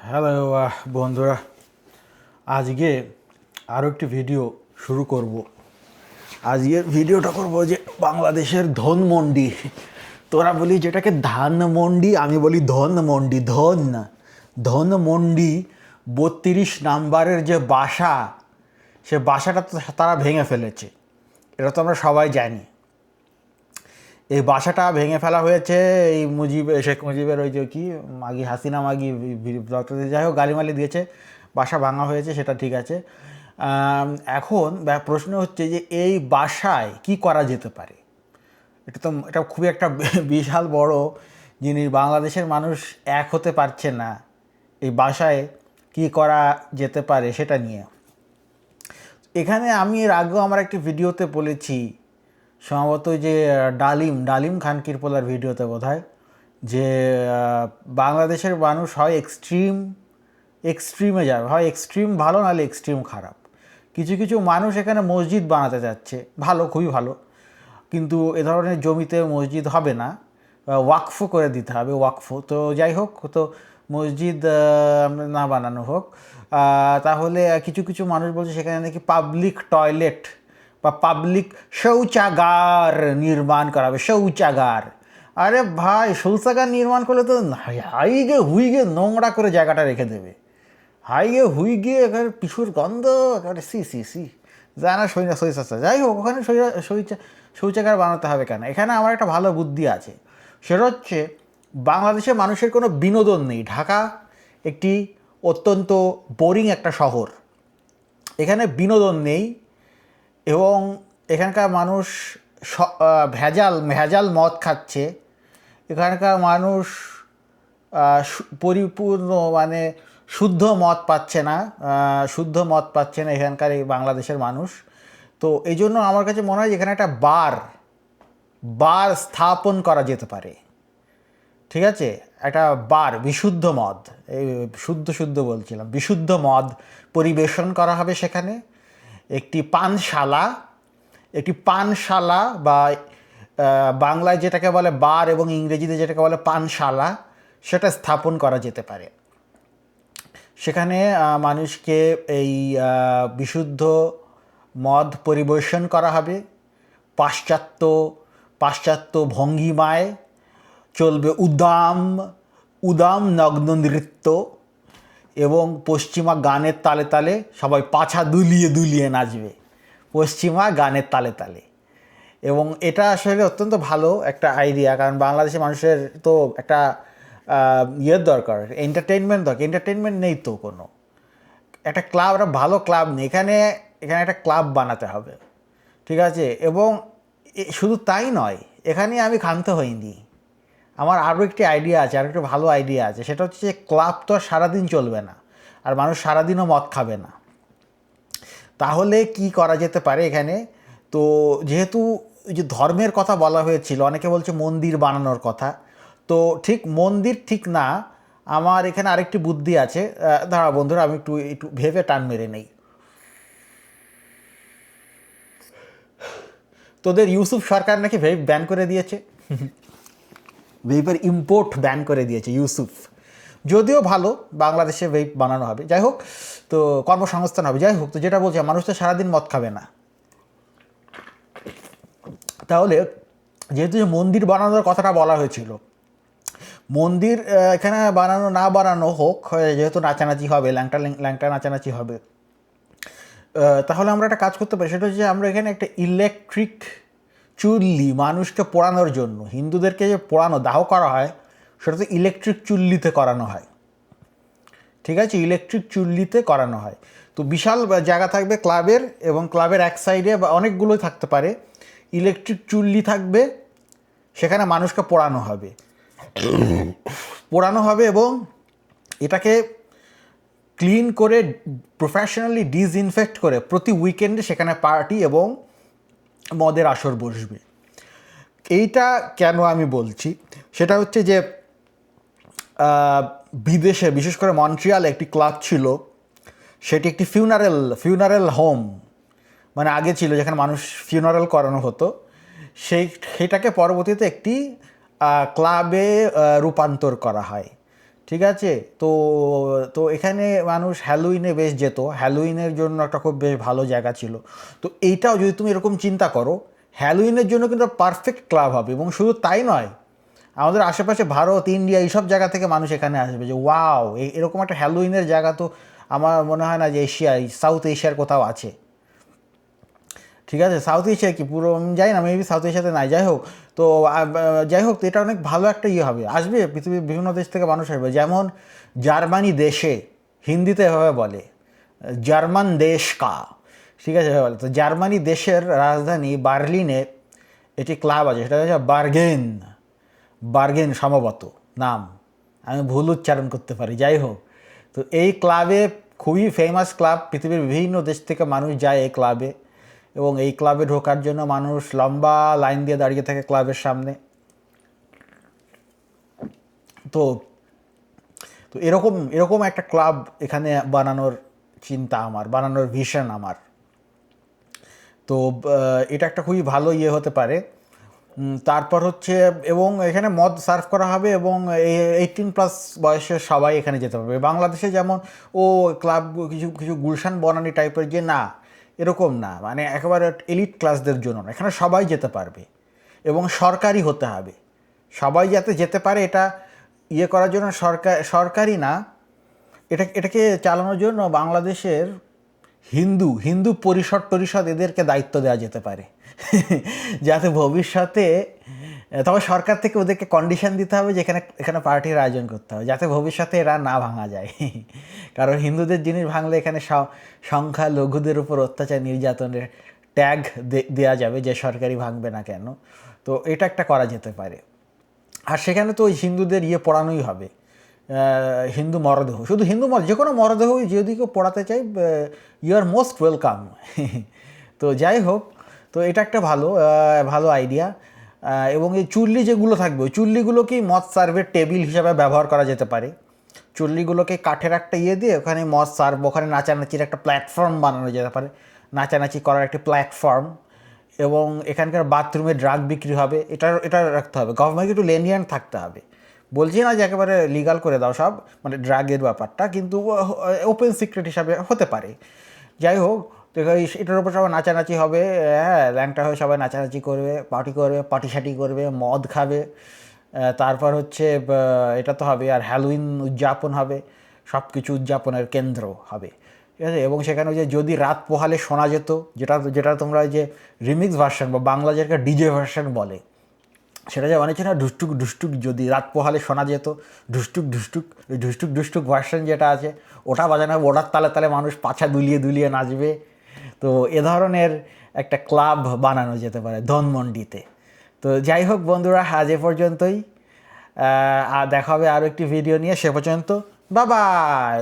Hello বন্ধুরা, আজকে আরও একটি ভিডিও শুরু করব। আজকের ভিডিওটা করব যে বাংলাদেশের ধনমন্ডি। তোরা বলি যেটাকে ধানমন্ডি, আমি বলি ধনমন্ডি। ধনমন্ডি 32 নাম্বারের যে বাসা, সে বাসাটা তো তারা ভেঙে ফেলেছে, এটা তো আমরা সবাই জানি। এই বাসাটা ভেঙে ফেলা হয়েছে এই শেখ মুজিবের ওই যে কি মাগি হাসিনা মাগি যাই হোক গালিমালি দিয়েছে, বাসা ভাঙা হয়েছে, সেটা ঠিক আছে। এখন প্রশ্ন হচ্ছে যে এই বাসায় কি করা যেতে পারে। এটা খুবই একটা বিশাল বড় জিনিস। বাংলাদেশের মানুষ এক হতে পারছে না এই বাসায় কি করা যেতে পারে সেটা নিয়ে। এখানে আমি এর আগেও আমার একটি ভিডিওতে বলেছি, সম্ভবত যে ডালিম খান কিরপোলার ভিডিওতে বোধহয়, যে বাংলাদেশের মানুষ হয় এক্সট্রিমে যাবে, হয় এক্সট্রিম ভালো নাহলে এক্সট্রিম খারাপ। কিছু কিছু মানুষ এখানে মসজিদ বানাতে যাচ্ছে, ভালো, খুবই ভালো, কিন্তু এ ধরনের জমিতে মসজিদ হবে না, ওয়াকফ করে দিতে হবে। ওয়াকফ তো যাই হোক, তো মসজিদ না বানানো হোক। তাহলে কিছু কিছু মানুষ বলছে সেখানে নাকি পাবলিক টয়লেট বা পাবলিক শৌচাগার নির্মাণ করা হবে। শৌচাগার, আরে ভাই, শৌচাগার নির্মাণ করলে তো হাইগে হুইগে নোংরা করে জায়গাটা রেখে দেবে। হাইগে হুইগে এখানে পিছুর গন্ধ, একেবারে সি যায় না, শৌচাগার। যাই হোক, ওখানে শৌচাগার বানাতে হবে কেন? এখানে আমার একটা ভালো বুদ্ধি আছে, সেটা হচ্ছে বাংলাদেশের মানুষের কোনো বিনোদন নেই। ঢাকা একটি অত্যন্ত বোরিং একটা শহর, এখানে বিনোদন নেই, এবং এখানকার মানুষ ভেজাল মদ খাচ্ছে। এখানকার মানুষ পরিপূর্ণ মানে শুদ্ধ মদ পাচ্ছে না, এখানকার এই বাংলাদেশের মানুষ। তো এই জন্য আমার কাছে মনে হয় এখানে একটা বার স্থাপন করা যেতে পারে। ঠিক আছে, একটা বার, বিশুদ্ধ মদ, এই শুদ্ধ বলছিলাম, বিশুদ্ধ মদ পরিবেশন করা হবে সেখানে। একটি পানশালা বা বাংলায় যেটাকে বলে বার এবং ইংরেজিতে যেটাকে বলে পানশালা, সেটা স্থাপন করা যেতে পারে। সেখানে মানুষকে এই বিশুদ্ধ মদ পরিবেশন করা হবে। পাশ্চাত্য ভঙ্গিমায় চলবে উদাম নগ্ন নৃত্য, এবং পশ্চিমা গানের তালে তালে সবাই পাছা দুলিয়ে নাচবে, পশ্চিমা গানের তালে তালে। এবং এটা আসলে অত্যন্ত ভালো একটা আইডিয়া, কারণ বাংলাদেশের মানুষের তো একটা দরকার, এন্টারটেনমেন্ট নেই তো কোনো। একটা ভালো ক্লাব নেই এখানে একটা ক্লাব বানাতে হবে, ঠিক আছে। এবং শুধু তাই নয়, এখানে আমি ক্ষান্ত হইনি, আমার আরও একটি আইডিয়া আছে, আরও একটি ভালো আইডিয়া আছে। সেটা হচ্ছে যে ক্লাব তো আর সারাদিন চলবে না, আর মানুষ সারাদিনও মদ খাবে না। তাহলে কি করা যেতে পারে এখানে? তো যেহেতু যে ধর্মের কথা বলা হয়েছিল, অনেকে বলছে মন্দির বানানোর কথা, তো মন্দির ঠিক না। আমার এখানে আরেকটি বুদ্ধি আছে, দাঁড়া বন্ধুরা, আমি একটু ভেবে টান মেরে নেই। তোদের ইউসুফ সরকার নাকি ভেব ব্যান করে দিয়েছে, ভেইপের ইম্পোর্ট ব্যান করে দিয়েছে ইউসুফ। যদিও ভালো, বাংলাদেশে ভেইপ বানানো হবে, যাই হোক, তো কর্মসংস্থান হবে, যাই হোক। তো যেটা বলছে, মানুষ তো সারাদিন মদ খাবে না। তাহলে যেহেতু যে মন্দির বানানোর কথাটা বলা হয়েছিল, মন্দির এখানে বানানো হোক, যেহেতু নাচানাচি হবে, ল্যাংটা নাচানাচি হবে, তাহলে আমরা একটা কাজ করতে পারি। সেটা হচ্ছে আমরা এখানে একটা ইলেকট্রিক চুল্লি, মানুষকে পোড়ানোর জন্য, হিন্দুদেরকে যে পোড়ানো দাহ করা হয়, সেটা তো ইলেকট্রিক চুল্লিতে করানো হয়, ঠিক আছে, ইলেকট্রিক চুল্লিতে করানো হয়। তো বিশাল জায়গা থাকবে ক্লাবের, এবং ক্লাবের এক সাইডে বা অনেকগুলোই থাকতে পারে, ইলেকট্রিক চুল্লি থাকবে, সেখানে মানুষকে পোড়ানো হবে এবং এটাকে ক্লিন করে, প্রফেশনালি ডিসইনফেক্ট করে প্রতি উইকেন্ডে সেখানে পার্টি এবং মদের আসর বসবে। এইটা কেন আমি বলছি, সেটা হচ্ছে যে বিদেশে, বিশেষ করে মন্ট্রিয়ালে একটি ক্লাব ছিল, সেটি একটি ফিউনারেল হোম, মানে আগে ছিল যেখানে মানুষ ফিউনারেল করানো হতো, সেটাকে পরবর্তীতে একটি ক্লাবে রূপান্তর করা হয়, ঠিক আছে। তো তো এখানে মানুষ হ্যালোইনে বেশ যেত, হ্যালোইনের জন্য একটা খুব বেশ ভালো জায়গা ছিল। তো এইটাও যদি তুমি এরকম চিন্তা করো, হ্যালোইনের জন্য কিন্তু পারফেক্ট ক্লাব হবে। এবং শুধু তাই নয়, আমাদের আশেপাশে ভারত, ইন্ডিয়া এইসব জায়গা থেকে মানুষ এখানে আসবে, যে ওয়াও এরকম একটা হ্যালোইনের জায়গা তো আমার মনে হয় না যে এশিয়ায়, সাউথ এশিয়ার কোথাও আছে। ঠিক আছে, সাউথ এশিয়া কি পুরো আমি জানি না, মেবি সাউথ এশিয়াতে নাই, যাই হোক। তো যাই হোক, তো এটা অনেক ভালো একটা ইয়ে হবে, আসবে পৃথিবীর বিভিন্ন দেশ থেকে মানুষ আসবে। যেমন জার্মানি দেশে হিন্দিতে এভাবে বলে, জার্মান দেশ কা, ঠিক আছে বলে। তো জার্মানি দেশের রাজধানী বার্লিনে এটি ক্লাব আছে, সেটা হচ্ছে বার্গেন, বার্গেন সম্ভবত নাম, আমি ভুল উচ্চারণ করতে পারি, যাই হোক। তো এই ক্লাবে, খুবই ফেমাস ক্লাব, পৃথিবীর বিভিন্ন দেশ থেকে মানুষ যায় এই ক্লাবে, এবং এই ক্লাবে ঢোকার জন্য মানুষ লম্বা লাইন দিয়ে দাঁড়িয়ে থাকে ক্লাবের সামনে। তো তো এরকম এরকম একটা ক্লাব এখানে বানানোর চিন্তা আমার, বানানোর ভিশন আমার। তো এটা একটা খুবই ভালো ইয়ে হতে পারে। তারপর হচ্ছে, এবং এখানে মদ সার্ভ করা হবে, এবং 18+ বয়সের সবাই এখানে যেতে পারবে। বাংলাদেশে যেমন ও ক্লাব কিছু কিছু গুলশান বনানী টাইপের, যে না এরকম না, মানে একেবারে এলিট ক্লাসদের জন্য না, এখানে সবাই যেতে পারবে। এবং সরকারি হতে হবে, সবাই যাতে যেতে পারে, এটা ইয়ে করার জন্য সরকারি না, এটাকে চালানোর জন্য বাংলাদেশের হিন্দু হিন্দু পরিষদ এদেরকে দায়িত্ব দেওয়া যেতে পারে। যাতে ভবিষ্যতে, তবে সরকার থেকে ওদেরকে কন্ডিশন দিতে হবে যে এখানে পার্টির আয়োজন করতে হবে, যাতে ভবিষ্যতে এরা না ভাঙা যায়। কারণ হিন্দুদের জিনিস ভাঙলে এখানে সংখ্যালঘুদের উপর অত্যাচার নির্যাতনের ট্যাগ দেওয়া যাবে, যে সরকারি ভাঙবে না কেন। তো এটা একটা করা যেতে পারে। আর সেখানে তো ওই হিন্দুদের ইয়ে পড়ানোই হবে, হিন্দু মরদেহ, শুধু হিন্দু যে কোনো মরদেহই যদি কেউ পড়াতে চাই, ইউ আর মোস্ট ওয়েলকাম। তো যাই হোক, তো এটা একটা ভালো ভালো আইডিয়া। এবং এই চুল্লি যেগুলো থাকবে, ওই চুল্লিগুলোকেই মদ সার্ভের টেবিল হিসাবে ব্যবহার করা যেতে পারে। চুল্লিগুলোকে কাঠের একটা ইয়ে দিয়ে ওখানে মদ সার্ভ, ওখানে নাচানাচির একটা প্ল্যাটফর্ম বানানো যেতে পারে, নাচানাচি করার একটি প্ল্যাটফর্ম। এবং এখানকার বাথরুমে ড্রাগ বিক্রি হবে, এটা রাখতে হবে, গভর্নমেন্টকে একটু লেনিয়ান থাকতে হবে। বলছি না যে একেবারে লিগাল করে দাও সব, মানে ড্রাগের ব্যাপারটা, কিন্তু ওপেন সিক্রেট হিসাবে হতে পারে। যাই হোক, তো এটার উপর সবাই নাচানাচি হবে, হ্যাঁ, ল্যাংটা হয়ে সবাই নাচানাচি করবে, পার্টি সাটি করবে, মদ খাবে। তারপর হচ্ছে এটা তো হবে, আর হ্যালোইন উদযাপন হবে, সব কিছু উদযাপনের কেন্দ্র হবে, ঠিক আছে। এবং সেখানে যে যদি রাত পোহালে শোনা যেত, যেটা যেটা তোমরা যে রিমিক্স ভার্সন বা বাংলা যেটা ডিজে ভার্সন বলে, সেটা যে অনেক না ঢুসটুক ঢুসটুক, যদি রাত পোহালে শোনা যেত, ঢুসটুক ঢুসটুক, ওই ঢুসটুক ঢুসটুক ভার্সন যেটা আছে, ওটা বাজানো হবে, ওটার তালে তালে মানুষ পাছা দুলিয়ে দুলিয়ে নাচবে। তো এ ধরনের একটা ক্লাব বানানো যেতে পারে ধানমন্ডিতে। তো যাই হোক বন্ধুরা, আজ এ পর্যন্তই। আর দেখা হবে আরও একটি ভিডিও নিয়ে, সে পর্যন্ত বাই বাই।